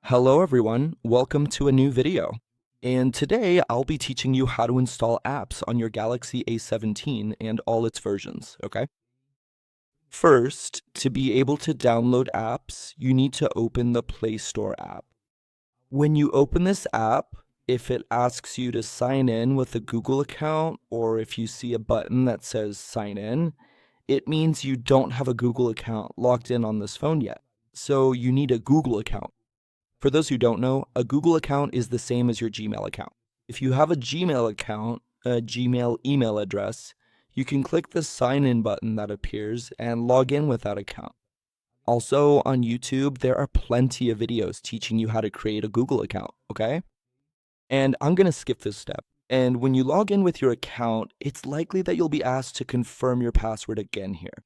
Hello everyone, welcome to a new video. And today I'll be teaching you how to install apps on your Galaxy A17 and all its versions, okay? First, to be able to download apps, you need to open the Play Store app. When you open this app, if it asks you to sign in with a Google account or if you see a button that says sign in, it means you don't have a Google account logged in on this phone yet. So you need a Google account. For those who don't know, a Google account is the same as your Gmail account. If you have a Gmail account, a Gmail email address, you can click the sign in button that appears and log in with that account. Also, on YouTube, there are plenty of videos teaching you how to create a Google account, okay? And I'm going to skip this step. And when you log in with your account, it's likely that you'll be asked to confirm your password again here.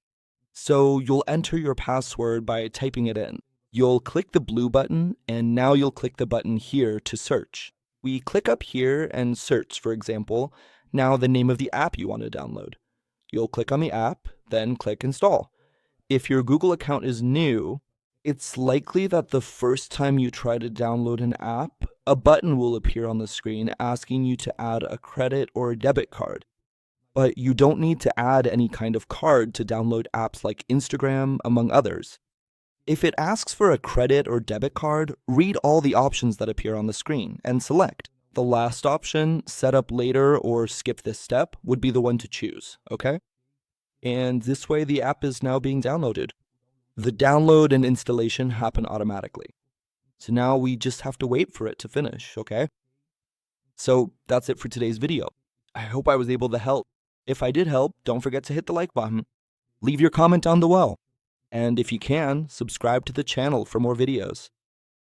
So you'll enter your password by typing it in. You'll click the blue button, and now you'll click the button here to search. We click up here and search, for example, now the name of the app you want to download. You'll click on the app, then click install. If your Google account is new, it's likely that the first time you try to download an app, a button will appear on the screen asking you to add a credit or a debit card. But you don't need to add any kind of card to download apps like Instagram, among others. If it asks for a credit or debit card, read all the options that appear on the screen and select. The last option, set up later or skip this step, would be the one to choose, okay? And this way the app is now being downloaded. The download and installation happen automatically. So now we just have to wait for it to finish, okay? So that's it for today's video. I hope I was able to help. If I did help, don't forget to hit the like button. Leave your comment down below. And if you can, subscribe to the channel for more videos.